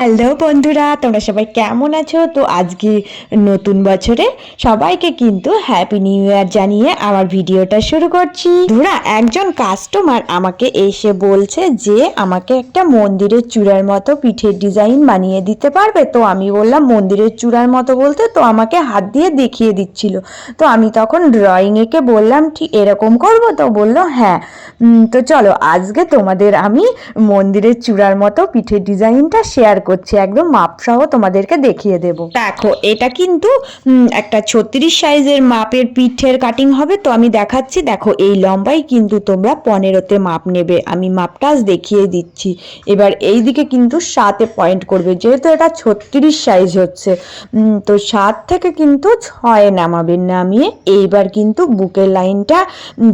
Hello বন্ধুরা, তোমরা সবাই কেমন আছো? তো আজকে নতুন বছরে সবাইকে কিন্তু হ্যাপি নিউ ইয়ার জানিয়ে আমার ভিডিওটা শুরু করছি। ধুরা একজন কাস্টমার আমাকে এসে বলছে যে আমাকে একটা মন্দিরের চূড়ার মতো পিঠের ডিজাইন বানিয়ে দিতে পারবে। তো আমি বললাম মন্দিরের চূড়ার মতো বলতে, তো আমাকে হাত দিয়ে দেখিয়ে দিচ্ছিল। তো আমি তখন ড্রয়িং এঁকে বললাম ঠিক এরকম করবো। তো বললো হ্যাঁ। তো চলো আজকে তোমাদের আমি মন্দিরের চূড়ার মতো পিঠের ডিজাইনটা শেয়ার করছি, একদম মাপসহ তোমাদেরকে দেখিয়ে দেব। দেখো এটা কিন্তু একটা 36 সাইজের মাপের পিঠের কাটিং হবে। তো আমি দেখাচ্ছি, দেখো এই লম্বাই কিন্তু তোমরা 15তে মাপ নেবে। আমি মাপটা আজ দেখিয়ে দিচ্ছি। এবার এই দিকে কিন্তু 7-এ পয়েন্ট করবে, যেহেতু এটা 36 সাইজ হচ্ছে। তো 7 থেকে কিন্তু 6-এ নামাবে। নামিয়ে এইবার কিন্তু বুকের লাইনটা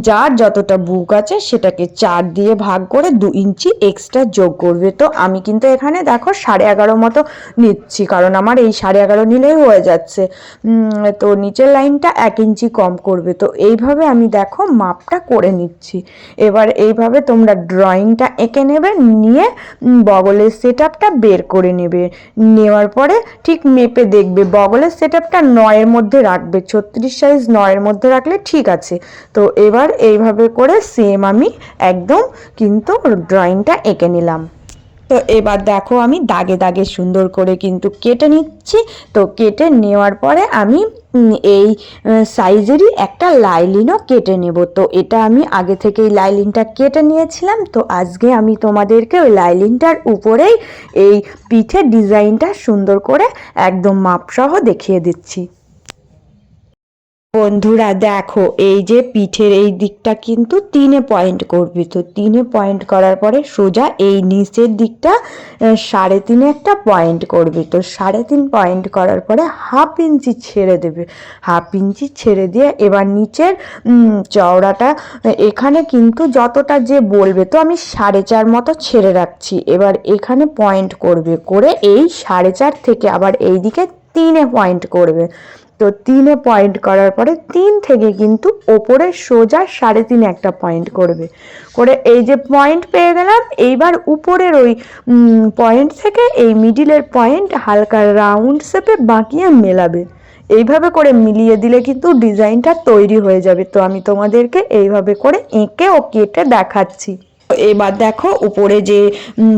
যার যতটা বুক আছে সেটাকে 4 দিয়ে ভাগ করে 2 ইঞ্চি এক্সট্রা যোগ করবে। তো আমি কিন্তু এখানে দেখো 11.5 মতো নিচ্ছি, কারণ আমার এই 11.5 নিলেই হয়ে যাচ্ছে। তো নিচের লাইনটা 1 ইঞ্চি কম করবে। তো এইভাবে আমি দেখো মাপটা করে নিচ্ছি। এবার এইভাবে তোমরা ড্রয়িংটা এঁকে নেবে, নিয়ে বগলের সেট আপটা বের করে নেবে। নেওয়ার পরে ঠিক মেপে দেখবে বগলের সেট আপটা 9-এর মধ্যে রাখবে। 36 সাইজ 9-এর মধ্যে রাখলে ঠিক আছে। তো এবার এইভাবে করে সেম আমি একদম কিন্তু ড্রয়িংটা এঁকে নিলাম। তো এবার দেখো আমি দাগে দাগে সুন্দর করে কিন্তু কেটে নিচ্ছি। তো কেটে নেওয়ার পরে আমি এই সাইজেরই একটা লাইলিনও কেটে নেব। তো এটা আমি আগে থেকেই লাইলিনটা কেটে নিয়েছিলাম। তো আজকে আমি তোমাদেরকে ওই লাইলিনটার উপরেই এই পিঠের ডিজাইনটা সুন্দর করে একদম মাপসহ দেখিয়ে দিচ্ছি। বন্ধুরা দেখো এই যে পিঠের এই দিকটা কিন্তু 3-এ পয়েন্ট করবে। তো 3-এ পয়েন্ট করার পরে সোজা এই নিচের দিকটা 3.5-এ একটা পয়েন্ট করবে। তো 3.5 পয়েন্ট করার পরে 1/2 ইঞ্চি ছেড়ে দেবে। 1/2 ইঞ্চি ছেড়ে দিয়ে এবার নিচের চওড়াটা এখানে কিন্তু যতটা যে বলবে, তো আমি 4.5 মতো ছেড়ে রাখছি। এবার এখানে পয়েন্ট করবে, করে এই 4.5 থেকে আবার এই দিকে 3-এ পয়েন্ট করবে। তো 3-এ পয়েন্ট করার পরে 3 থেকে কিন্তু ওপরে সোজা 3.5 একটা পয়েন্ট করবে। করে এই যে পয়েন্ট পেয়ে গেলাম, এইবার উপরের ওই পয়েন্ট থেকে এই মিডিলের পয়েন্ট হালকা রাউন্ড শেপে বাঁকিয়ে মেলাবে। এইভাবে করে মিলিয়ে দিলে কিন্তু ডিজাইনটা তৈরি হয়ে যাবে। তো আমি তোমাদেরকে এইভাবে করে এঁকে ও কেটে দেখাচ্ছি। এবার দেখো উপরে যে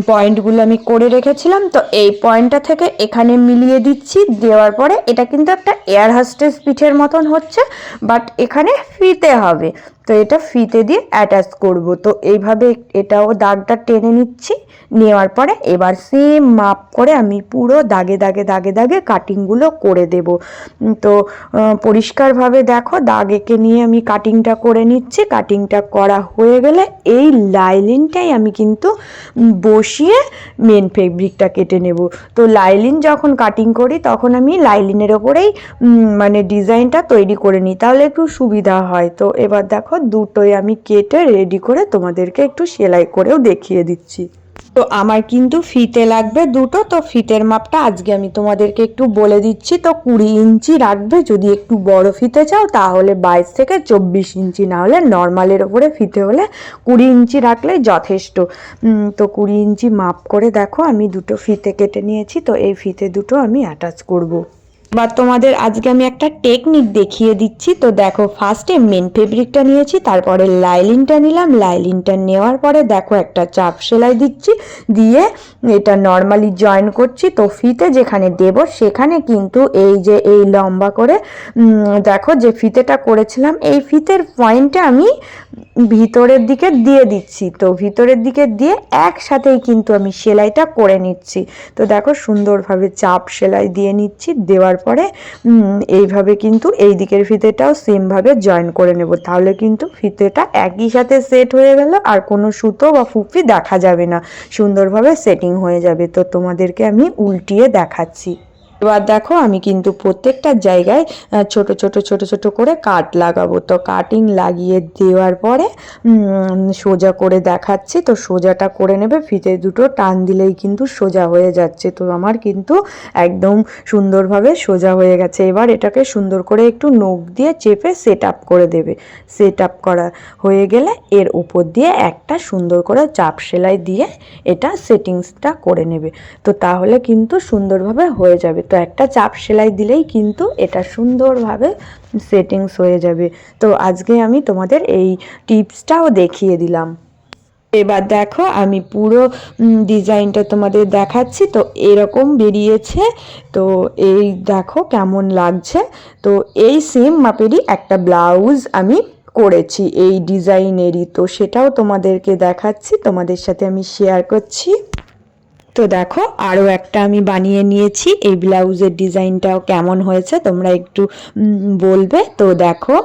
পয়েন্টগুলো আমি করে রেখেছিলাম, তো এই পয়েন্টটা থেকে এখানে মিলিয়ে দিচ্ছি। দেওয়ার পরে এটা কিন্তু একটা এয়ার হাস্টেস পিঠের মতন হচ্ছে, বাট এখানে ফিতে হবে। তো এটা ফিতে দিয়ে অ্যাটাচ করব। তো এইভাবে এটাও দাগটা টেনে নিচ্ছি। নেওয়ার পরে এবার সেম মাপ করে আমি পুরো দাগে দাগে দাগে দাগে কাটিংগুলো করে দেব। তো পরিষ্কারভাবে দেখো দাগ এঁকে নিয়ে আমি কাটিংটা করে নিচ্ছি। কাটিংটা করা হয়ে গেলে এই লাইলিনটাই আমি কিন্তু বসিয়ে মেন ফেব্রিকটা কেটে নেব। তো লাইলিন যখন কাটিং করি তখন আমি লাইলিনের ওপরেই মানে ডিজাইনটা তৈরি করে নিই, তাহলে একটু সুবিধা হয়। তো এবার দেখো দুটোই আমি কেটে রেডি করে তোমাদেরকে একটু সেলাই করেও দেখিয়ে দিচ্ছি। তো আমার কিন্তু ফিতে লাগবে দুটো। তো ফিতের মাপটা আজকে আমি তোমাদেরকে একটু বলে দিচ্ছি। তো 20 ইঞ্চি রাখবে। যদি একটু বড় ফিতে চাও তাহলে 22 থেকে 24 ইঞ্চি, না হলে নর্মালের ওপরে ফিতে হলে 20 ইঞ্চি রাখলেই যথেষ্ট। তো 20 ইঞ্চি মাপ করে দেখো আমি দুটো ফিতে কেটে নিয়েছি। তো এই ফিতে দুটো আমি অ্যাটাচ করব। বা তোমাদের আজকে আমি একটা টেকনিক দেখিয়ে দিচ্ছি। তো দেখো ফার্স্টে মেন ফেব্রিকটা নিয়েছি, তারপরে লাইলিনটা নিলাম। লাইলিনটা নেওয়ার পরে দেখো একটা চাপ সেলাই দিচ্ছি, দিয়ে এটা নর্মালি জয়েন করছি। তো ফিতে যেখানে দেব সেখানে কিন্তু এই যে এই লম্বা করে দেখো যে ফিতেটা করেছিলাম, এই ফিতের পয়েন্টে আমি ভিতরের দিকে দিয়ে দিচ্ছি। তো ভিতরের দিকে দিয়ে একসাথেই কিন্তু আমি সেলাইটা করে নিচ্ছি। তো দেখো সুন্দরভাবে চাপ সেলাই দিয়ে নিচ্ছি। দেওয়ার পরে এইভাবে কিন্তু এই দিকের ফিতেটাও সেমভাবে জয়েন করে নেব, তাহলে কিন্তু ফিতেটা একই সাথে সেট হয়ে গেল, আর কোনো সুতো বা ফুফি দেখা যাবে না, সুন্দরভাবে সেটিং হয়ে যাবে। তো তোমাদেরকে আমি উল্টিয়ে দেখাচ্ছি। এবার দেখো আমি কিন্তু প্রত্যেকটা জায়গায় ছোট ছোট ছোট ছোট করে কাট লাগাবো। তো কাটিং লাগিয়ে দেওয়ার পরে সোজা করে দেখাচ্ছি। তো সোজাটা করে নেবে, ফিতে দুটো টান দিলেই কিন্তু সোজা হয়ে যাচ্ছে। তো আমার কিন্তু একদম সুন্দরভাবে সোজা হয়ে গেছে। এবার এটাকে সুন্দর করে একটু নখ দিয়ে চেপে সেট আপ করে দেবে। সেট আপ করা হয়ে গেলে এর উপর দিয়ে একটা সুন্দর করে চাপ সেলাই দিয়ে এটা সেটিংসটা করে নেবে। তো তাহলে কিন্তু সুন্দরভাবে হয়ে যাবে। তো একটা চাপ সেলাই দিলেই কিন্তু এটা সুন্দরভাবে সেটিংস হয়ে যাবে। তো আজকে আমি তোমাদের এই টিপসটাও দেখিয়ে দিলাম। এবার দেখো আমি পুরো ডিজাইনটা তোমাদের দেখাচ্ছি। তো এরকম বেরিয়েছে। তো এই দেখো কেমন লাগছে। তো এই সেম মাপেরই একটা ব্লাউজ আমি করেছি এই ডিজাইনেরই। তো সেটাও তোমাদেরকে দেখাচ্ছি, তোমাদের সাথে আমি শেয়ার করছি। তো দেখো আরও একটা আমি বানিয়ে নিয়েছি। এই ব্লাউজের ডিজাইনটাও কেমন হয়েছে তোমরা একটু বলবে। তো দেখো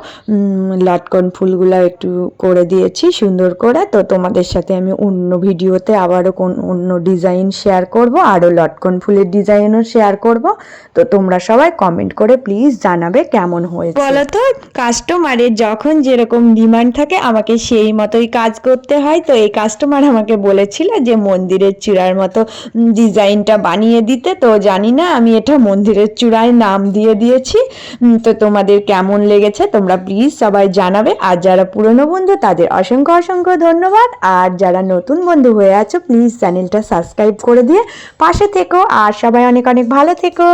লটকন ফুলগুলো একটু করে দিয়েছি সুন্দর করে। তো তোমাদের সাথে আমি অন্য ভিডিওতে আবারও অন্য ডিজাইন শেয়ার করব, আরও লটকন ফুলের ডিজাইনও শেয়ার করব। তো তোমরা সবাই কমেন্ট করে প্লিজ জানাবে কেমন হয়েছে। বলো তো, কাস্টমারের যখন যেরকম ডিমান্ড থাকে আমাকে সেই মতোই কাজ করতে হয়। তো এই কাস্টমার আমাকে বলেছিল যে মন্দিরের চূড়ার মতো ডিজাইনটা বানিয়ে দিতে। তো জানি না, আমি এটা মন্দিরের চূড়ায় নাম দিয়ে দিয়েছি। তো তোমাদের কেমন লেগেছে তোমরা প্লিজ সবাই জানাবে। আর যারা পুরনো বন্ধু তাদের অসংখ্য অসংখ্য ধন্যবাদ। আর যারা নতুন বন্ধু হয়ে আছো প্লিজ চ্যানেলটা সাবস্ক্রাইব করে দিয়ে পাশে থেকো। আর সবাই অনেক অনেক ভালো থেকো।